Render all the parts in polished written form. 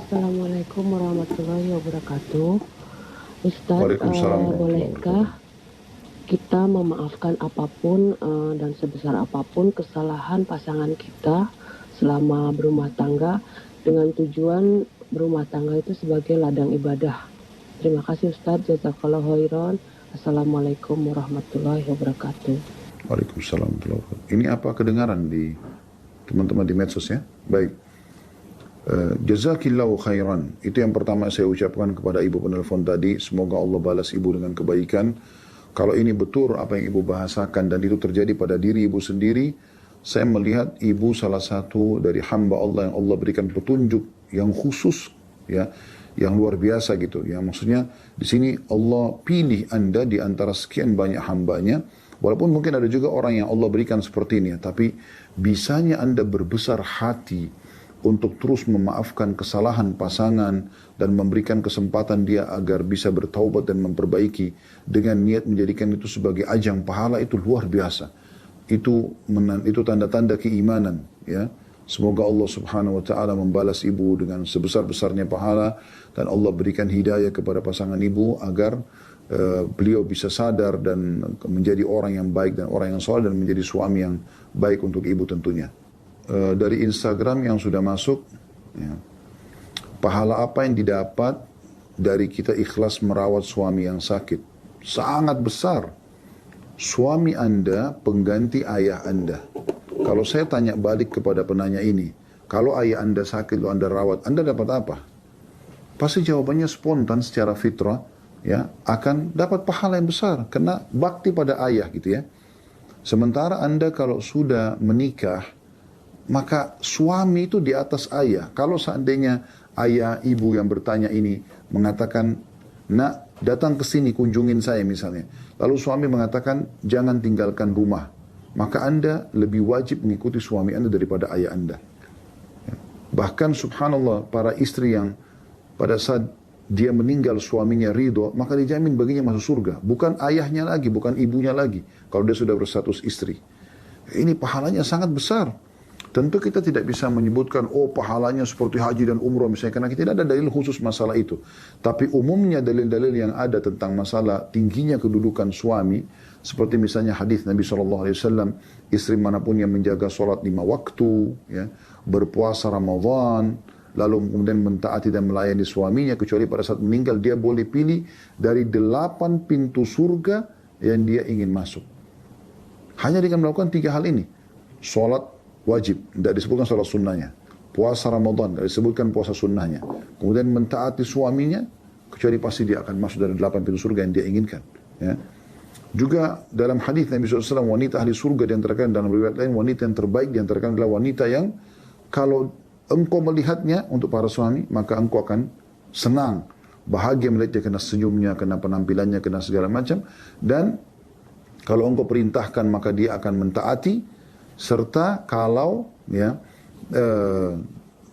Assalamualaikum warahmatullahi wabarakatuh. Ustadz, Waalaikumsalam warahmatullahi bolehkah wabarakatuh. kita memaafkan apapun dan sebesar apapun kesalahan pasangan kita selama berumah tangga dengan tujuan berumah tangga itu sebagai ladang ibadah? Terima kasih Ustadz, jazakallahu khairan. Assalamualaikum warahmatullahi wabarakatuh. Waalaikumsalam warahmatullahi wabarakatuh. Ini apa kedengaran di teman-teman di medsos ya? Baik. Jazakillahu khairan. Itu yang pertama saya ucapkan kepada ibu penelpon tadi. Semoga Allah balas ibu dengan kebaikan. Kalau ini betul apa yang ibu bahasakan dan itu terjadi pada diri ibu sendiri, saya melihat ibu salah satu dari hamba Allah yang Allah berikan petunjuk yang khusus, ya, yang luar biasa gitu. Ya, maksudnya di sini Allah pilih Anda di antara sekian banyak hambanya. Walaupun mungkin ada juga orang yang Allah berikan seperti ini, ya, tapi bisanya Anda berbesar hati untuk terus memaafkan kesalahan pasangan dan memberikan kesempatan dia agar bisa bertaubat dan memperbaiki dengan niat menjadikan itu sebagai ajang pahala, itu luar biasa. Itu tanda-tanda keimanan, ya. Semoga Allah Subhanahu wa taala membalas ibu dengan sebesar-besarnya pahala dan Allah berikan hidayah kepada pasangan ibu agar beliau bisa sadar dan menjadi orang yang baik dan orang yang saleh dan menjadi suami yang baik untuk ibu tentunya. Dari Instagram yang sudah masuk, ya, pahala apa yang didapat dari kita ikhlas merawat suami yang sakit? Sangat besar. Suami Anda pengganti ayah Anda. Kalau saya tanya balik kepada penanya ini, kalau ayah Anda sakit lalu Anda rawat, Anda dapat apa? Pasti jawabannya spontan secara fitrah, ya, akan dapat pahala yang besar karena bakti pada ayah gitu ya. Sementara Anda kalau sudah menikah, maka suami itu di atas ayah. Kalau seandainya ayah ibu yang bertanya ini mengatakan, nak datang ke sini kunjungin saya misalnya. Lalu suami mengatakan jangan tinggalkan rumah. Maka Anda lebih wajib mengikuti suami Anda daripada ayah Anda. Bahkan subhanallah para istri yang pada saat dia meninggal suaminya ridho, maka dijamin baginya masuk surga. Bukan ayahnya lagi, bukan ibunya lagi. Kalau dia sudah berstatus istri. Ini pahalanya sangat besar. Tentu kita tidak bisa menyebutkan, oh pahalanya seperti haji dan umroh misalnya, karena kita tidak ada dalil khusus masalah itu. Tapi umumnya dalil-dalil yang ada tentang masalah tingginya kedudukan suami, seperti misalnya hadis Nabi SAW, istri manapun yang menjaga sholat 5 waktu, ya, berpuasa Ramadan, lalu kemudian mentaati dan melayani suaminya, kecuali pada saat meninggal, dia boleh pilih dari 8 pintu surga yang dia ingin masuk. Hanya dengan melakukan 3 hal ini. Sholat wajib, tidak disebutkan sholat sunnahnya. Puasa Ramadan, tidak disebutkan puasa sunnahnya. Kemudian mentaati suaminya, kecuali pasti dia akan masuk dari 8 pintu surga yang dia inginkan. Ya. Juga dalam hadis Nabi SAW, wanita ahli surga diantarakan, dalam riwayat lain, wanita yang terbaik diantarakan adalah wanita yang kalau engkau melihatnya untuk para suami, maka engkau akan senang, bahagia melihat dia kena senyumnya, kena penampilannya, kena segala macam. Dan kalau engkau perintahkan, maka dia akan mentaati. Serta kalau ya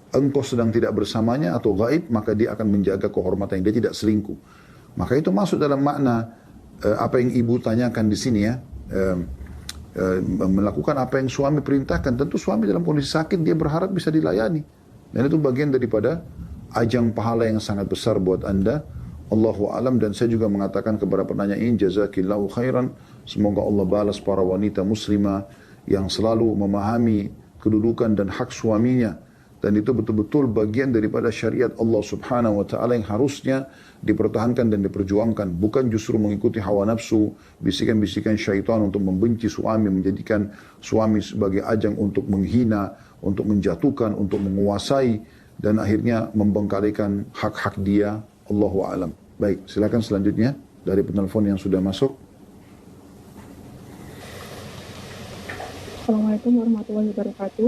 engkau sedang tidak bersamanya atau gaib, maka dia akan menjaga kehormatan, dia tidak selingkuh. Maka itu masuk dalam makna apa yang ibu tanyakan di sini ya, melakukan apa yang suami perintahkan. Tentu suami dalam kondisi sakit dia berharap bisa dilayani, dan itu bagian daripada ajang pahala yang sangat besar buat Anda. Allahu alam. Dan saya juga mengatakan kepada penanya ini, jazakillahu khairan, semoga Allah balas para wanita muslimah yang selalu memahami kedudukan dan hak suaminya, dan itu betul-betul bagian daripada syariat Allah Subhanahu wa taala yang harusnya dipertahankan dan diperjuangkan, bukan justru mengikuti hawa nafsu, bisikan-bisikan syaitan untuk membenci suami, menjadikan suami sebagai ajang untuk menghina, untuk menjatuhkan, untuk menguasai, dan akhirnya membengkalikan hak-hak dia. Allahu a'lam. Baik, silakan selanjutnya dari penelpon yang sudah masuk. Assalamualaikum warahmatullahi wabarakatuh.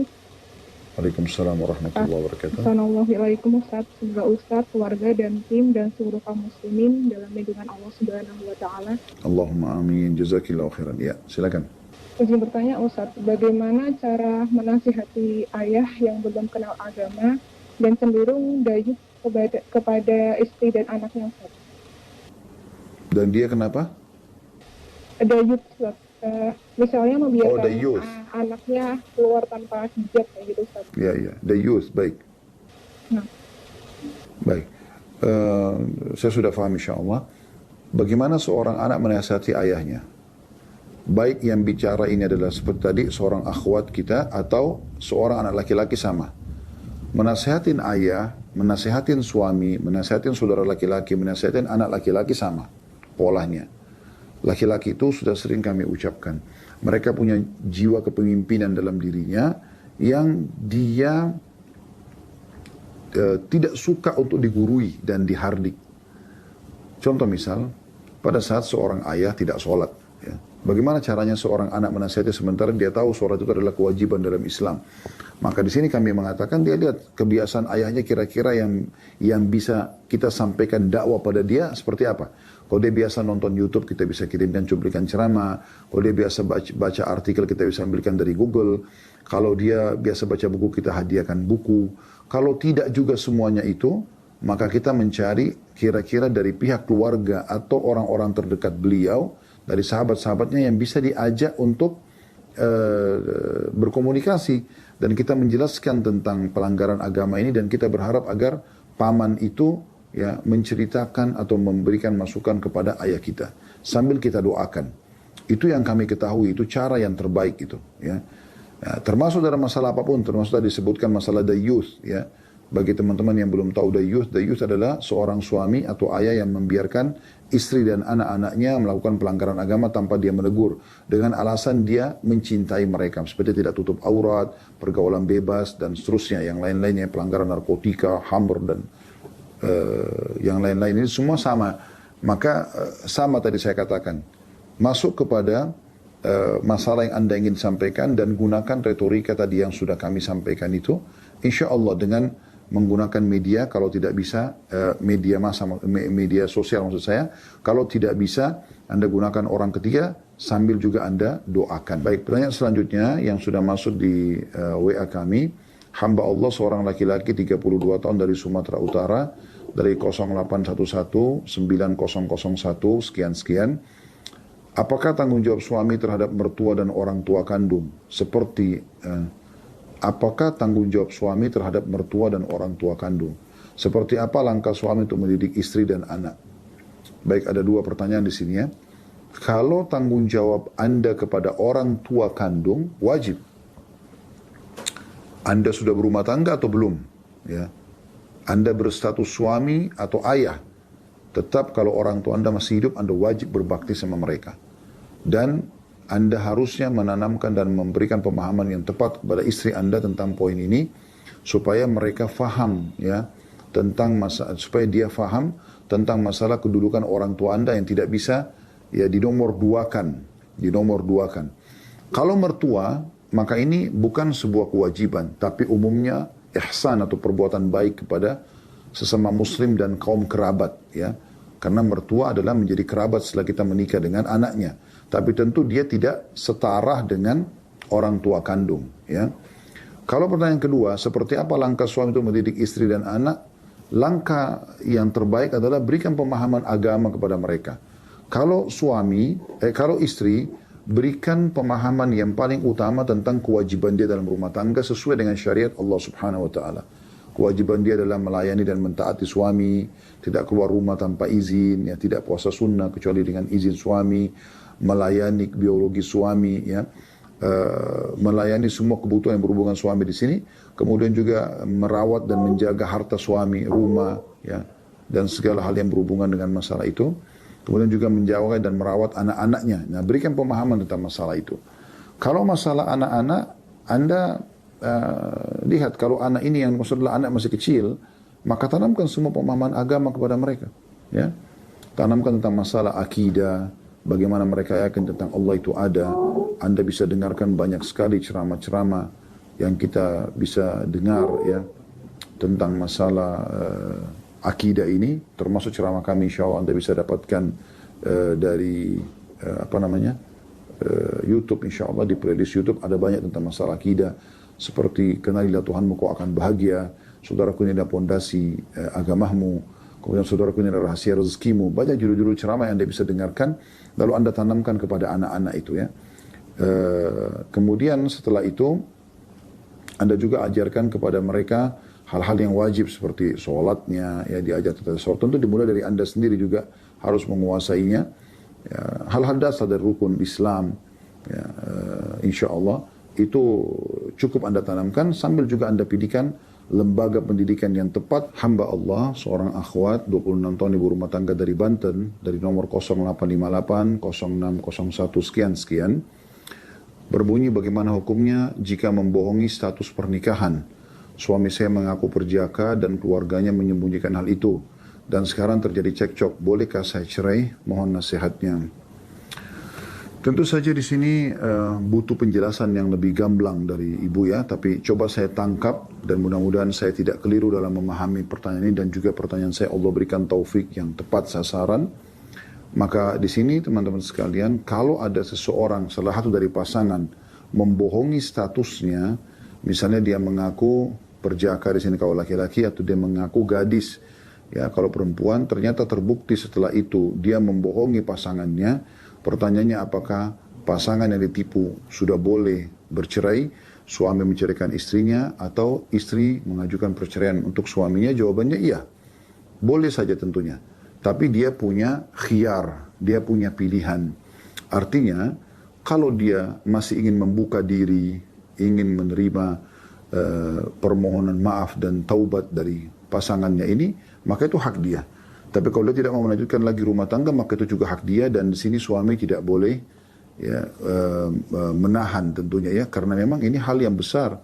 Waalaikumsalam warahmatullahi wabarakatuh. Assalamualaikum Ustaz. Semoga Ustaz, keluarga dan tim dan seluruh kaum muslimin dalam lindungan Allah Subhanahu wa taala. Allahumma amin. Jazakillahu khairan. Ya, silakan. Izin bertanya Ustaz, bagaimana cara menasihati ayah yang belum kenal agama dan cenderung dayuh kepada istri dan anaknya Ustaz? Dan dia kenapa? Dayuh Ustaz. Misalnya membiarkan anaknya keluar tanpa hijab kayak gitu Ustaz. Ya, the youth, baik. Nah, Baik. Saya sudah paham insya Allah. Bagaimana seorang anak menasihati ayahnya? Baik yang bicara ini adalah seperti tadi seorang akhwat kita atau seorang anak laki-laki sama. Menasihatin ayah, menasihatin suami, menasihatin saudara laki-laki, menasihatin anak laki-laki sama polanya. Laki-laki itu sudah sering kami ucapkan. Mereka punya jiwa kepemimpinan dalam dirinya yang dia tidak suka untuk digurui dan dihardik. Contoh misal, pada saat seorang ayah tidak sholat. Ya. Bagaimana caranya seorang anak menasihati sementara dia tahu sholat itu adalah kewajiban dalam Islam. Maka di sini kami mengatakan dia lihat kebiasaan ayahnya kira-kira yang bisa kita sampaikan dakwah pada dia seperti apa. Kalau dia biasa nonton YouTube, kita bisa kirimkan cuplikan ceramah. Kalau dia biasa baca artikel, kita bisa ambilkan dari Google. Kalau dia biasa baca buku, kita hadiahkan buku. Kalau tidak juga semuanya itu, maka kita mencari kira-kira dari pihak keluarga atau orang-orang terdekat beliau, dari sahabat-sahabatnya yang bisa diajak untuk berkomunikasi. Dan kita menjelaskan tentang pelanggaran agama ini dan kita berharap agar paman itu ya menceritakan atau memberikan masukan kepada ayah kita sambil kita doakan. Itu yang kami ketahui, itu cara yang terbaik itu ya. Ya, termasuk dalam masalah apapun, termasuk tadi disebutkan masalah dayuth ya. Bagi teman-teman yang belum tahu dayuth adalah seorang suami atau ayah yang membiarkan istri dan anak-anaknya melakukan pelanggaran agama tanpa dia menegur dengan alasan dia mencintai mereka, seperti tidak tutup aurat, pergaulan bebas dan seterusnya, yang lain-lainnya, pelanggaran narkotika, khamr dan yang lain-lain ini semua sama. Maka sama tadi saya katakan, masuk kepada masalah yang Anda ingin sampaikan dan gunakan retorika tadi yang sudah kami sampaikan itu, insya Allah dengan menggunakan media, kalau tidak bisa media sosial maksud saya, kalau tidak bisa Anda gunakan orang ketiga sambil juga Anda doakan. Baik, pertanyaan selanjutnya yang sudah masuk di WA kami, hamba Allah seorang laki-laki 32 tahun dari Sumatera Utara, dari 0811 9001 sekian-sekian. Apakah tanggung jawab suami terhadap mertua dan orang tua kandung? Apakah tanggung jawab suami terhadap mertua dan orang tua kandung? Seperti apa langkah suami untuk mendidik istri dan anak? Baik, ada dua pertanyaan di sini ya. Kalau tanggung jawab Anda kepada orang tua kandung, wajib. Anda sudah berumah tangga atau belum? Ya. Anda berstatus suami atau ayah, tetap kalau orang tua Anda masih hidup, Anda wajib berbakti sama mereka. Dan Anda harusnya menanamkan dan memberikan pemahaman yang tepat kepada istri Anda tentang poin ini, supaya mereka faham ya tentang supaya dia faham tentang masalah kedudukan orang tua Anda yang tidak bisa ya dinomor duakan. Kalau mertua, maka ini bukan sebuah kewajiban, tapi umumnya ihsan atau perbuatan baik kepada sesama muslim dan kaum kerabat ya. Karena mertua adalah menjadi kerabat setelah kita menikah dengan anaknya. Tapi tentu dia tidak setara dengan orang tua kandung ya. Kalau pertanyaan kedua, seperti apa langkah suami untuk mendidik istri dan anak? Langkah yang terbaik adalah berikan pemahaman agama kepada mereka. Kalau istri, berikan pemahaman yang paling utama tentang kewajiban dia dalam rumah tangga sesuai dengan syariat Allah Subhanahu wa taala. Kewajiban dia adalah melayani dan mentaati suami, tidak keluar rumah tanpa izin, ya, tidak puasa sunnah kecuali dengan izin suami, melayani biologi suami, ya, melayani semua kebutuhan yang berhubungan suami di sini, kemudian juga merawat dan menjaga harta suami, rumah, ya, dan segala hal yang berhubungan dengan masalah itu. Kemudian juga menjaga dan merawat anak-anaknya. Nah, berikan pemahaman tentang masalah itu. Kalau masalah anak-anak, Anda lihat kalau anak ini yang maksudnya anak masih kecil, maka tanamkan semua pemahaman agama kepada mereka. Ya, tanamkan tentang masalah akidah, bagaimana mereka yakin tentang Allah itu ada. Anda bisa dengarkan banyak sekali ceramah-ceramah yang kita bisa dengar ya tentang masalah akidah ini, termasuk ceramah kami insya Allah Anda bisa dapatkan dari YouTube insya Allah, di playlist YouTube ada banyak tentang masalah akidah seperti kenalilah Tuhanmu kau akan bahagia, saudaraku ini adalah pondasi agamamu, kemudian saudaraku ini adalah rahasia rezekimu. Banyak judul-judul ceramah yang Anda bisa dengarkan lalu Anda tanamkan kepada anak-anak itu ya. Kemudian setelah itu Anda juga ajarkan kepada mereka hal-hal yang wajib seperti sholatnya, ya diajar tata sholat. Tentu dimulai dari Anda sendiri juga harus menguasainya. Ya, hal-hal dasar dari rukun Islam, ya, insya Allah itu cukup Anda tanamkan sambil juga Anda pilihkan lembaga pendidikan yang tepat. Hamba Allah, seorang akhwat 26 tahun ibu rumah tangga dari Banten, dari nomor 0858 0601 sekian-sekian, berbunyi bagaimana hukumnya jika membohongi status pernikahan. Suami saya mengaku perjaka dan keluarganya menyembunyikan hal itu. Dan sekarang terjadi cekcok, bolehkah saya cerai? Mohon nasihatnya. Tentu saja di sini butuh penjelasan yang lebih gamblang dari ibu ya, tapi coba saya tangkap dan mudah-mudahan saya tidak keliru dalam memahami pertanyaan ini dan juga pertanyaan saya Allah berikan taufik yang tepat sasaran. Maka di sini teman-teman sekalian, kalau ada seseorang salah satu dari pasangan membohongi statusnya, misalnya dia mengaku perjaka di sini kalau laki-laki atau dia mengaku gadis, ya kalau perempuan ternyata terbukti setelah itu dia membohongi pasangannya. Pertanyaannya apakah pasangan yang ditipu sudah boleh bercerai, suami menceraikan istrinya atau istri mengajukan perceraian untuk suaminya? Jawabannya iya. Boleh saja tentunya. Tapi dia punya khiyar, dia punya pilihan. Artinya kalau dia masih ingin membuka diri, ingin menerima permohonan maaf dan taubat dari pasangannya ini, maka itu hak dia. Tapi kalau dia tidak mau melanjutkan lagi rumah tangga, maka itu juga hak dia dan di sini suami tidak boleh ya, menahan tentunya ya, karena memang ini hal yang besar.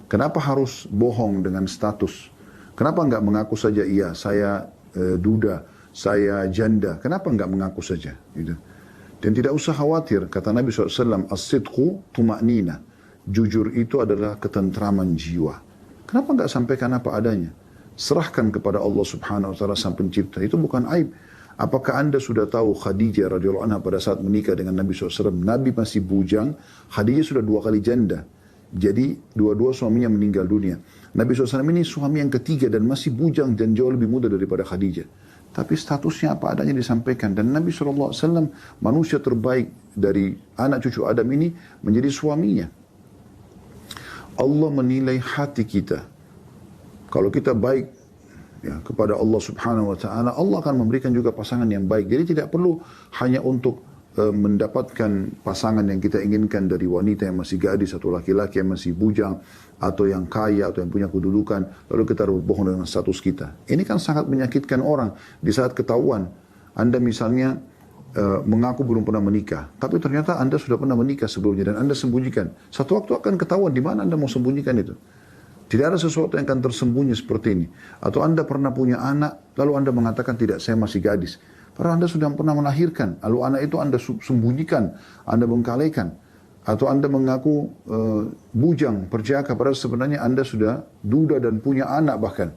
Kenapa harus bohong dengan status? Kenapa enggak mengaku saja iya saya duda, saya janda? Kenapa enggak mengaku saja? Gitu. Dan tidak usah khawatir, kata Nabi SAW, as-sidqu tuma'nina. Jujur itu adalah ketentraman jiwa. Kenapa enggak sampaikan apa adanya? Serahkan kepada Allah Subhanahu wa taala sang pencipta. Itu bukan aib. Apakah Anda sudah tahu Khadijah radhiyallahu anha pada saat menikah dengan Nabi SAW, Nabi masih bujang, Khadijah sudah 2 kali janda. Jadi dua-dua suaminya meninggal dunia. Nabi SAW ini suami yang ketiga dan masih bujang dan jauh lebih muda daripada Khadijah. Tapi statusnya apa adanya disampaikan. Dan Nabi SAW manusia terbaik dari anak cucu Adam ini menjadi suaminya. Allah menilai hati kita. Kalau kita baik ya, kepada Allah Subhanahu wa taala, Allah akan memberikan juga pasangan yang baik. Jadi tidak perlu hanya untuk mendapatkan pasangan yang kita inginkan dari wanita yang masih gadis atau laki-laki yang masih bujang atau yang kaya atau yang punya kedudukan, lalu kita berbohong dengan status kita. Ini kan sangat menyakitkan orang di saat ketahuan Anda misalnya mengaku belum pernah menikah, tapi ternyata Anda sudah pernah menikah sebelumnya dan Anda sembunyikan. Satu waktu akan ketahuan di mana Anda mau sembunyikan itu. Tidak ada sesuatu yang akan tersembunyi seperti ini. Atau Anda pernah punya anak, lalu Anda mengatakan tidak, saya masih gadis. Padahal Anda sudah pernah melahirkan, lalu anak itu Anda sembunyikan, Anda bengkalikan. Atau Anda mengaku bujang, perjaka, padahal sebenarnya Anda sudah duda dan punya anak bahkan.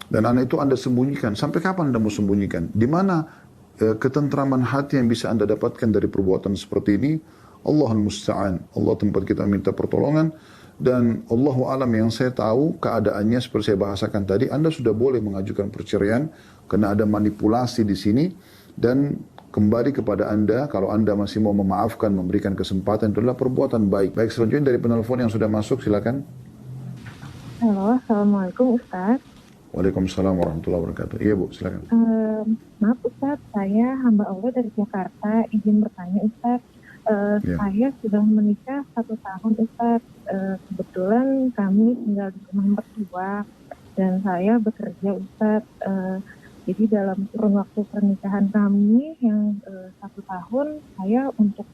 Dan anak itu Anda sembunyikan. Sampai kapan Anda mau sembunyikan? Di mana ketentraman hati yang bisa Anda dapatkan dari perbuatan seperti ini? Allahul Musta'an. Allah tempat kita minta pertolongan. Dan Allahu alam, yang saya tahu keadaannya seperti saya bahasakan tadi, Anda sudah boleh mengajukan perceraian karena ada manipulasi di sini. Dan kembali kepada Anda, kalau Anda masih mau memaafkan, memberikan kesempatan, itu adalah perbuatan baik. Baik, selanjutnya dari penelpon yang sudah masuk, silakan. Halo, Assalamualaikum Ustaz. Waalaikumsalam warahmatullahi wabarakatuh. Iya Bu, silakan. Maaf Ustaz, saya hamba Allah dari Jakarta, izin bertanya Ustaz. Saya sudah menikah 1 tahun Ustaz. Kebetulan kami tinggal di rumah mertua dan saya bekerja Ustaz. Jadi dalam kurun waktu pernikahan kami yang 1 tahun, saya untuk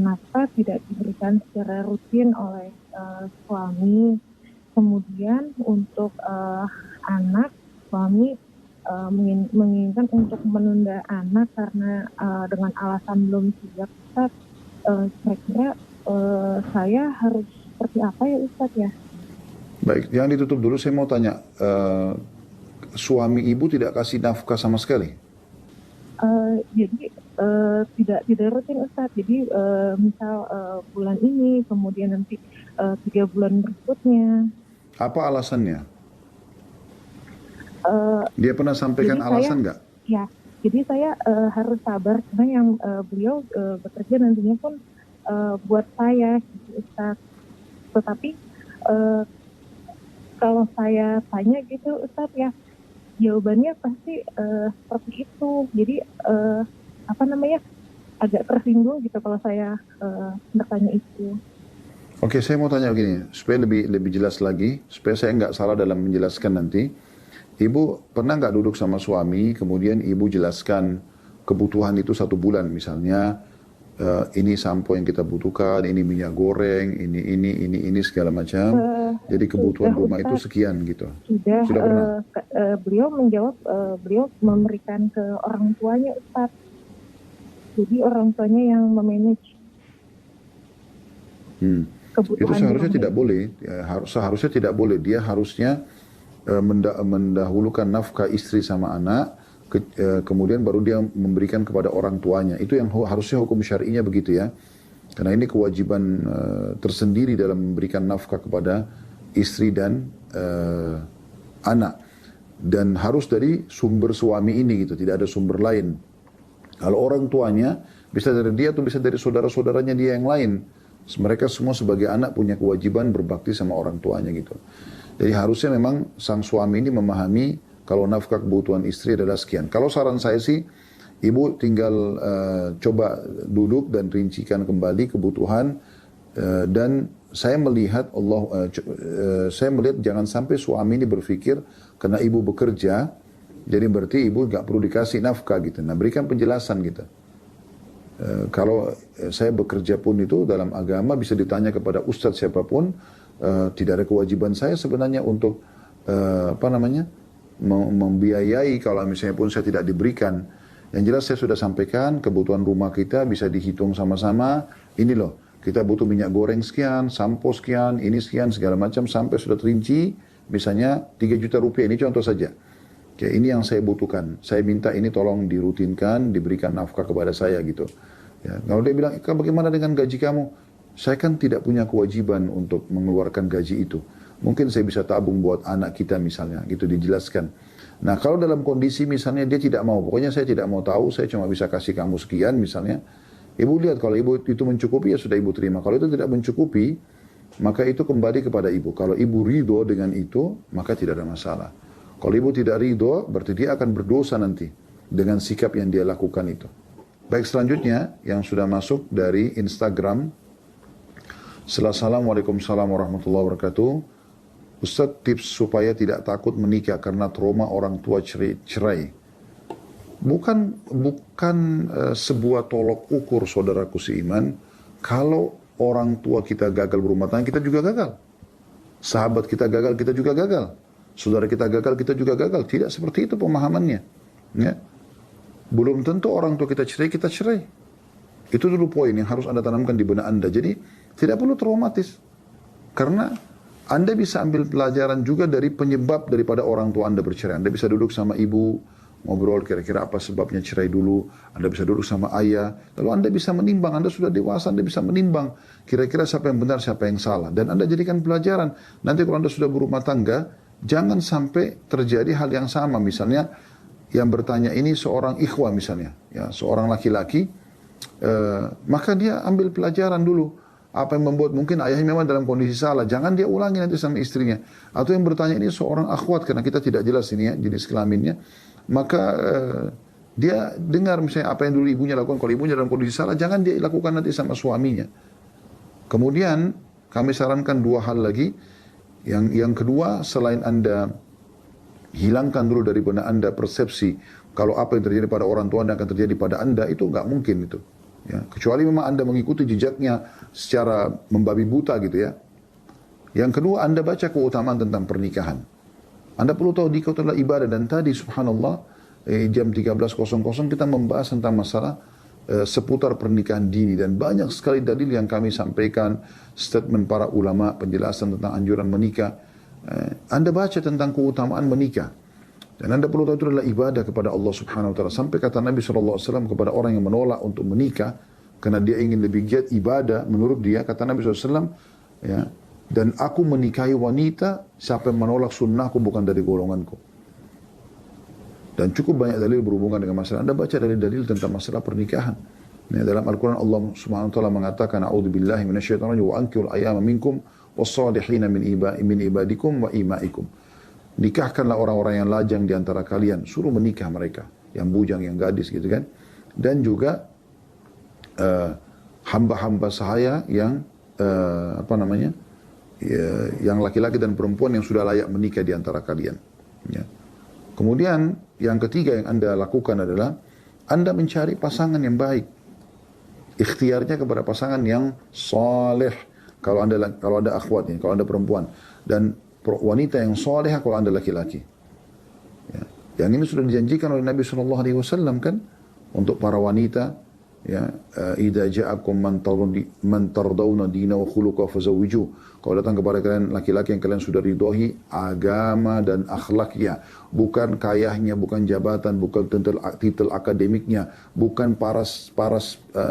nafkah tidak diberikan secara rutin oleh suami. Kemudian untuk anak, suami menginginkan untuk menunda anak karena dengan alasan belum siap Ustaz. Kira-kira saya harus seperti apa ya Ustaz ya? Baik, jangan ditutup dulu, saya mau tanya, suami ibu tidak kasih nafkah sama sekali? Jadi tidak rutin Ustaz. Jadi misal bulan ini, kemudian nanti 3 bulan berikutnya. Apa alasannya? Dia pernah sampaikan alasan nggak? Ya, jadi saya harus sabar karena yang beliau bekerja nantinya pun buat saya gitu Ustaz. Tetapi kalau saya tanya gitu Ustadz ya, jawabannya pasti seperti itu. Jadi agak tersinggung gitu kalau saya bertanya itu. Oke, saya mau tanya begini, supaya lebih jelas lagi, supaya saya nggak salah dalam menjelaskan nanti. Ibu pernah nggak duduk sama suami, kemudian ibu jelaskan kebutuhan itu 1 bulan, misalnya ini sampo yang kita butuhkan, ini minyak goreng, ini segala macam. Jadi kebutuhan rumah itu sekian gitu. Sudah pernah? Beliau menjawab, beliau memberikan ke orang tuanya Ustaz. Jadi orang tuanya yang memanage. Itu seharusnya tidak boleh. Seharusnya tidak boleh. Dia harusnya mendahulukan nafkah istri sama anak, kemudian baru dia memberikan kepada orang tuanya. Itu yang harusnya hukum syar'inya begitu ya. Karena ini kewajiban tersendiri dalam memberikan nafkah kepada istri dan anak. Dan harus dari sumber suami ini gitu, tidak ada sumber lain. Kalau orang tuanya bisa dari dia atau bisa dari saudara-saudaranya dia yang lain. Mereka semua sebagai anak punya kewajiban berbakti sama orang tuanya gitu. Jadi harusnya memang sang suami ini memahami kalau nafkah kebutuhan istri adalah sekian. Kalau saran saya sih, ibu tinggal coba duduk dan rincikan kembali kebutuhan dan saya melihat saya melihat jangan sampai suami ini berpikir karena ibu bekerja, jadi berarti ibu nggak perlu dikasih nafkah gitu. Nah berikan penjelasan gitu. Kalau saya bekerja pun itu dalam agama bisa ditanya kepada ustadz siapapun, tidak ada kewajiban saya sebenarnya untuk membiayai kalau misalnya pun saya tidak diberikan. Yang jelas saya sudah sampaikan kebutuhan rumah kita bisa dihitung sama-sama. Ini loh, kita butuh minyak goreng sekian, sampo sekian, ini sekian, segala macam sampai sudah terinci. Misalnya 3 juta rupiah, ini contoh saja. Oke, ini yang saya butuhkan. Saya minta ini tolong dirutinkan, diberikan nafkah kepada saya gitu. Ya, kalau dia bilang, bagaimana dengan gaji kamu? Saya kan tidak punya kewajiban untuk mengeluarkan gaji itu. Mungkin saya bisa tabung buat anak kita misalnya, gitu dijelaskan. Nah kalau dalam kondisi misalnya dia tidak mau, pokoknya saya tidak mau tahu, saya cuma bisa kasih kamu sekian misalnya. Ibu lihat kalau ibu itu mencukupi ya sudah ibu terima. Kalau itu tidak mencukupi, maka itu kembali kepada ibu. Kalau ibu ridho dengan itu, maka tidak ada masalah. Kalau ibu tidak ridho, berarti dia akan berdosa nanti dengan sikap yang dia lakukan itu. Baik, selanjutnya yang sudah masuk dari Instagram. Assalamualaikum warahmatullahi wabarakatuh. Ustaz, tips supaya tidak takut menikah karena trauma orang tua cerai. Bukan sebuah tolok ukur saudaraku seiman. Kalau orang tua kita gagal berumah tangga, kita juga gagal. Sahabat kita gagal, kita juga gagal. Saudara kita gagal, kita juga gagal. Tidak seperti itu pemahamannya. Ya. Belum tentu orang tua kita cerai. Itu dulu poin yang harus Anda tanamkan di benak Anda. Jadi tidak perlu traumatis. Karena Anda bisa ambil pelajaran juga dari penyebab daripada orang tua Anda bercerai. Anda bisa duduk sama ibu, ngobrol kira-kira apa sebabnya cerai dulu. Anda bisa duduk sama ayah. Lalu Anda bisa menimbang, Anda sudah dewasa, Anda bisa menimbang. Kira-kira siapa yang benar, siapa yang salah. Dan Anda jadikan pelajaran. Nanti kalau Anda sudah berumah tangga, jangan sampai terjadi hal yang sama. Misalnya, yang bertanya ini seorang ikhwah misalnya. Ya, seorang laki-laki. Maka dia ambil pelajaran dulu. Apa yang membuat mungkin ayahnya memang dalam kondisi salah. Jangan dia ulangi nanti sama istrinya. Atau yang bertanya ini seorang akhwat. Karena kita tidak jelas ini ya jenis kelaminnya. Maka dia dengar misalnya apa yang dulu ibunya lakukan. Kalau ibunya dalam kondisi salah, jangan dia lakukan nanti sama suaminya. Kemudian kami sarankan 2 hal lagi. Yang kedua, selain Anda hilangkan dulu dari benak Anda persepsi kalau apa yang terjadi pada orang tua Anda akan terjadi pada Anda, itu nggak mungkin itu. Ya, kecuali memang Anda mengikuti jejaknya secara membabi buta gitu ya. Yang kedua, Anda baca keutamaan tentang pernikahan. Anda perlu tahu nikah itu adalah ibadah. Dan tadi subhanallah jam 13.00 kita membahas tentang masalah seputar pernikahan dini. Dan banyak sekali dalil yang kami sampaikan, statement para ulama, penjelasan tentang anjuran menikah. Anda baca tentang keutamaan menikah. Dan Anda perlu tahu itu adalah ibadah kepada Allah subhanahu wa ta'ala. Sampai kata Nabi SAW kepada orang yang menolak untuk menikah, karena dia ingin lebih giat ibadah, menurut dia, kata Nabi SAW, ya, dan aku menikahi wanita, siapa yang menolak sunnahku bukan dari golonganku. Dan cukup banyak dalil berhubungan dengan masalah. Anda baca dalil-dalil tentang masalah pernikahan. Ya, dalam Al-Quran Allah subhanahu wa ta'ala mengatakan, A'udzubillahi minasyaitonir rajim wa ankihul ayyama minkum wassalihina min ibadikum wa imaikum. Nikahkanlah orang-orang yang lajang di antara kalian, suruh menikah mereka, yang bujang, yang gadis gitu kan. Dan juga hamba-hamba sahaya yang yang laki-laki dan perempuan yang sudah layak menikah di antara kalian. Ya. Kemudian yang ketiga yang Anda lakukan adalah Anda mencari pasangan yang baik. Ikhtiarnya kepada pasangan yang saleh. Kalau Anda akhwatnya, kalau Anda perempuan, dan wanita yang saleh kalau Anda laki-laki. Ya. Yang ini sudah dijanjikan oleh Nabi SAW kan untuk para wanita. Ya, idza ja'akum man tardawna dinahu wa khuluquhu fazawwijuh. Kalau datang kepada kalian laki-laki yang kalian sudah ridhoi agama dan akhlaknya, bukan kayahnya, bukan jabatan, bukan titel akademiknya, bukan paras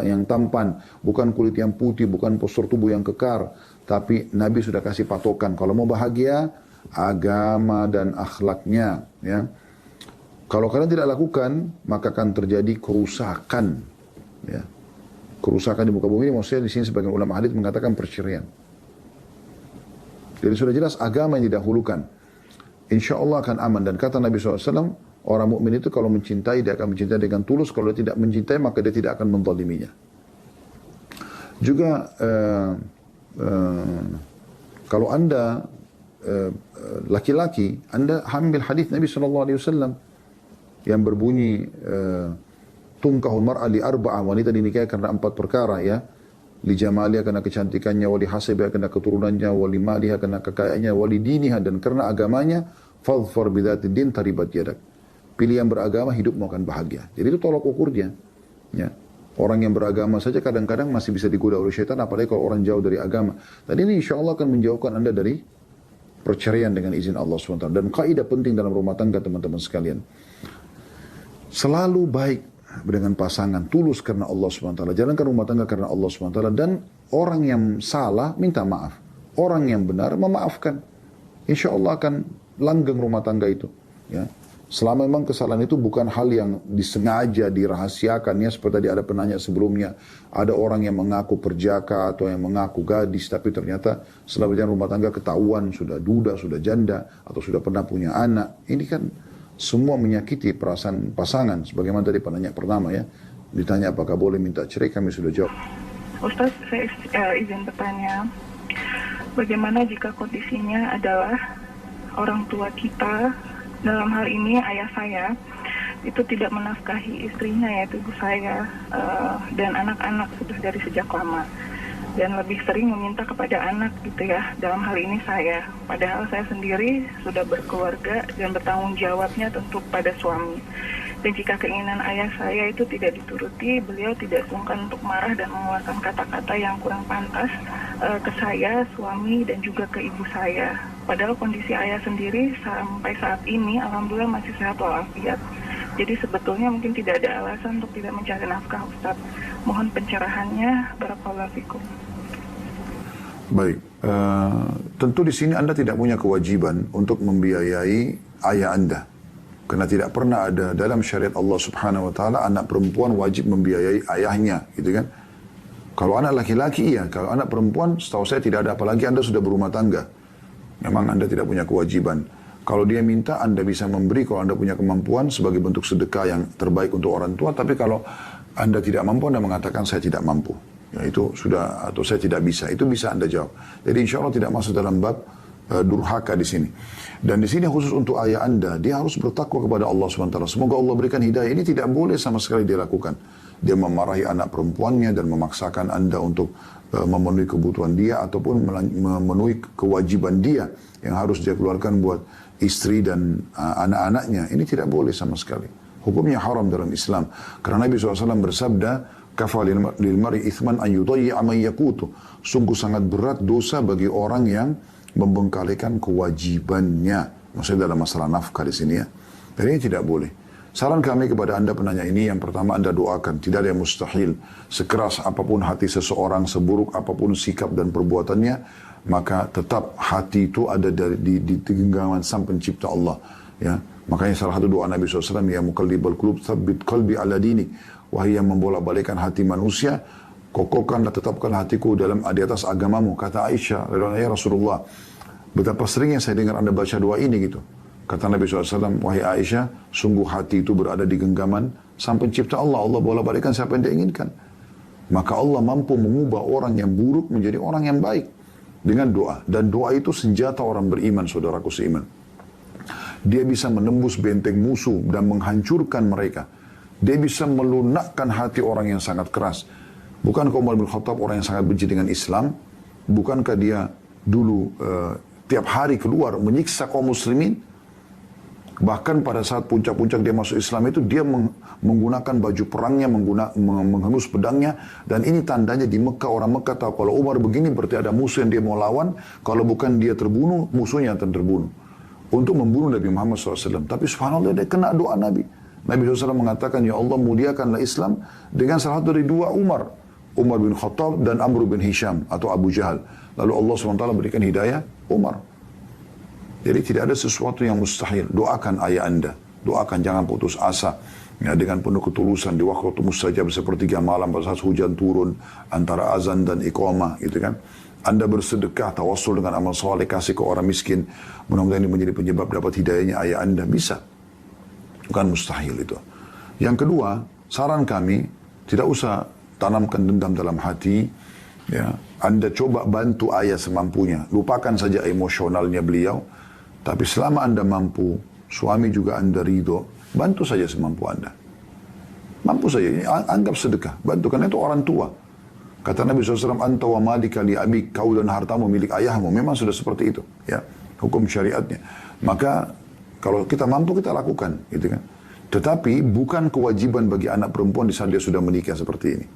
yang tampan, bukan kulit yang putih, bukan postur tubuh yang kekar, tapi Nabi sudah kasih patokan kalau mau bahagia agama dan akhlaknya, ya. Kalau kalian tidak lakukan, maka akan terjadi kerusakan. Ya. Kerusakan di muka bumi ini maksudnya di sini sebagian ulama hadis mengatakan perceraian. Jadi sudah jelas agama yang didahulukan. Insya Allah akan aman. Dan kata Nabi SAW, orang mukmin itu kalau mencintai, dia akan mencintai dengan tulus. Kalau dia tidak mencintai, maka dia tidak akan menzaliminya. Juga kalau Anda laki-laki, Anda ambil hadis Nabi SAW yang berbunyi tungkahul mar'a li arba'ah, wanita dinikahi karena 4 perkara, ya. Li jamaliha karena kecantikannya, wali hasabiha karena keturunannya, wali maliha karena kekayaannya, wali diniha dan karena agamanya, fadhfar bidzatid din taribat yadak. Pilih yang beragama, hidupmu akan bahagia. Jadi itu tolak ukurnya. Ya. Orang yang beragama saja kadang-kadang masih bisa digoda oleh syaitan, apalagi kalau orang jauh dari agama. Dan ini insya Allah akan menjauhkan Anda dari perceraian dengan izin Allah SWT. Dan kaidah penting dalam rumah tangga teman-teman sekalian. Selalu baik dengan pasangan, tulus karena Allah SWT, jalankan rumah tangga karena Allah SWT, dan orang yang salah minta maaf, orang yang benar memaafkan. Insya Allah akan langgeng rumah tangga itu, ya. Selama memang kesalahan itu bukan hal yang disengaja dirahasiakan, ya, seperti tadi ada penanya sebelumnya, ada orang yang mengaku perjaka atau yang mengaku gadis, tapi ternyata setelah berjalan rumah tangga ketahuan sudah duda, sudah janda, atau sudah pernah punya anak. Ini kan semua menyakiti perasaan pasangan. Sebagaimana tadi penanya pertama, ya, ditanya apakah boleh minta cerai, kami sudah jawab. Ustaz, saya izin bertanya, bagaimana jika kondisinya adalah orang tua kita, dalam hal ini ayah saya, itu tidak menafkahi istrinya, yaitu ibu saya, dan anak-anak sudah dari sejak lama, dan lebih sering meminta kepada anak gitu ya, dalam hal ini saya. Padahal saya sendiri sudah berkeluarga dan bertanggung jawabnya tentu pada suami. Dan jika keinginan ayah saya itu tidak dituruti, beliau tidak sungkan untuk marah dan mengeluarkan kata-kata yang kurang pantas ke saya, suami, dan juga ke ibu saya. Padahal kondisi ayah sendiri sampai saat ini alhamdulillah masih sehat walafiat. Jadi sebetulnya mungkin tidak ada alasan untuk tidak mencari nafkah, Ustaz. Mohon pencerahannya. Barakallahu fikum. Baik, tentu di sini Anda tidak punya kewajiban untuk membiayai ayah Anda. Karena tidak pernah ada dalam syariat Allah Subhanahu wa taala anak perempuan wajib membiayai ayahnya, gitu kan? Kalau anak laki-laki iya, kalau anak perempuan setahu saya tidak ada, apalagi Anda sudah berumah tangga. Memang Anda tidak punya kewajiban. Kalau dia minta, Anda bisa memberi kalau Anda punya kemampuan sebagai bentuk sedekah yang terbaik untuk orang tua. Tapi kalau Anda tidak mampu, Anda mengatakan saya tidak mampu. Ya itu sudah, atau saya tidak bisa. Itu bisa Anda jawab. Jadi insya Allah tidak masuk dalam bab durhaka di sini. Dan di sini khusus untuk ayah Anda, dia harus bertakwa kepada Allah SWT. Semoga Allah berikan hidayah. Ini tidak boleh sama sekali dia lakukan. Dia memarahi anak perempuannya dan memaksakan Anda untuk memenuhi kebutuhan dia ataupun memenuhi kewajiban dia yang harus dia keluarkan buat istri dan anak-anaknya. Ini tidak boleh sama sekali. Hukumnya haram dalam Islam. Karena Nabi SAW bersabda, kafa lil mar'i ithman an yudayyi'a man yaqutu. Sungguh sangat berat dosa bagi orang yang membengkalikan kewajibannya. Maksudnya dalam masalah nafkah di sini, ya. Dan ini tidak boleh. Saran kami kepada Anda penanya ini, yang pertama Anda doakan, tidak ada yang mustahil. Sekeras apapun hati seseorang, seburuk apapun sikap dan perbuatannya, maka tetap hati itu ada di genggaman Sang Pencipta Allah. Ya, makanya salah satu doa Nabi SAW, ya muqallibal qulub tsabbit qalbi ala dinik. Wahai yang membolak-balikkan hati manusia, kokohkanlah, tetapkanlah hatiku di atas agamamu. Kata Aisyah, ya Rasulullah, betapa seringnya saya dengar Anda baca doa ini gitu. Kata Nabi SAW, wahai Aisyah, sungguh hati itu berada di genggaman Sang Pencipta Allah. Allah bolak-balikkan siapa yang dia inginkan. Maka Allah mampu mengubah orang yang buruk menjadi orang yang baik dengan doa. Dan doa itu senjata orang beriman, saudaraku seiman. Dia bisa menembus benteng musuh dan menghancurkan mereka. Dia bisa melunakkan hati orang yang sangat keras. Bukankah Umar bin Khattab orang yang sangat benci dengan Islam? Bukankah dia dulu tiap hari keluar menyiksa kaum muslimin? Bahkan pada saat puncak-puncak dia masuk Islam itu, dia menggunakan baju perangnya, menghengus pedangnya. Dan ini tandanya di Mekah, orang Mekah tahu kalau Umar begini berarti ada musuh yang dia mau lawan. Kalau bukan dia terbunuh, musuhnya akan terbunuh. Untuk membunuh Nabi Muhammad SAW. Tapi subhanallah dia kena doa Nabi. Nabi SAW mengatakan, ya Allah muliakanlah Islam dengan salah satu dari dua Umar. Umar bin Khattab dan Amr bin Hisham atau Abu Jahal. Lalu Allah SWT berikan hidayah Umar. Jadi tidak ada sesuatu yang mustahil. Doakan ayah Anda. Doakan, jangan putus asa. Ya, dengan penuh ketulusan di waktu mustajab sepertiga malam pada saat hujan turun antara azan dan iqamah gitu kan. Anda bersedekah, tawassul dengan amal soleh, kasih ke orang miskin. Mudah-mudahan ini menjadi penyebab dapat hidayahnya ayah Anda. Bisa. Bukan mustahil itu. Yang kedua, saran kami, tidak usah tanamkan dendam dalam hati. Ya, Anda coba bantu ayah semampunya. Lupakan saja emosionalnya beliau. Tapi selama Anda mampu, suami juga Anda ridho, bantu saja semampu Anda. Mampu saja, anggap sedekah. Bantu, karena itu orang tua. Kata Nabi SAW, anta wa malika li abik, kau dan hartamu milik ayahmu. Memang sudah seperti itu, ya, hukum syariatnya. Maka kalau kita mampu kita lakukan, gitu kan. Tetapi bukan kewajiban bagi anak perempuan di saat dia sudah menikah seperti ini.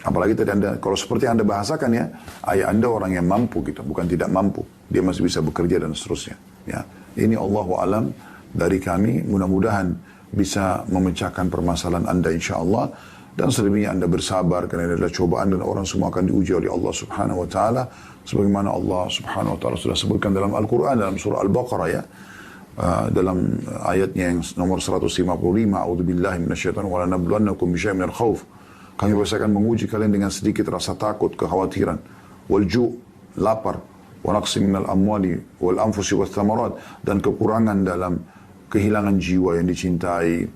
Apalagi tadi Anda, kalau seperti yang Anda bahasakan ya, ayah Anda orang yang mampu gitu, bukan tidak mampu. Dia masih bisa bekerja dan seterusnya. Ya, ini Allahu alam dari kami. Mudah-mudahan bisa memecahkan permasalahan Anda insya Allah. Dan selebihnya Anda bersabar karena ini adalah cobaan dan orang semua akan diuji oleh Allah Subhanahu Wa Taala. Sebagaimana Allah Subhanahu Wa Taala sudah sebutkan dalam Al-Quran dalam surah Al-Baqarah ya. Dalam ayatnya yang nomor 155, A'udzubillahi minasyaitonir wa la nabluwannakum bisyai'in minal khauf. Kami pasti akan menguji kalian dengan sedikit rasa takut, kekhawatiran, wal-ju', lapar, wa naqsim minal amwali wal anfusi wath thamarat, dan kekurangan dalam kehilangan jiwa yang dicintai,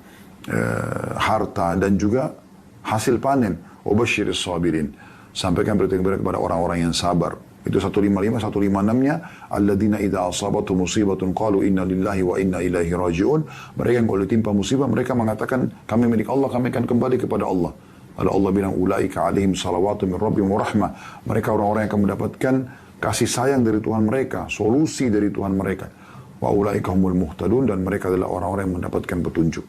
harta dan juga hasil panen. Wa basyiris sabirin. Sampaikan berita gembira kepada orang-orang yang sabar. Itu 155, 156-nya, alladzina idza asabatu musibatun qalu inna lillahi wa inna ilaihi raji'un. Mereka yang kalau ditimpa musibah mereka mengatakan kami milik Allah, kami akan kembali kepada Allah. Lalu Allah bilang ulaika alaihim salawatu min rabbihim wa rahmah. Mereka orang-orang yang akan mendapatkan kasih sayang dari Tuhan mereka, solusi dari Tuhan mereka. Wa ulaika humul muhtadun, dan mereka adalah orang-orang yang mendapatkan petunjuk.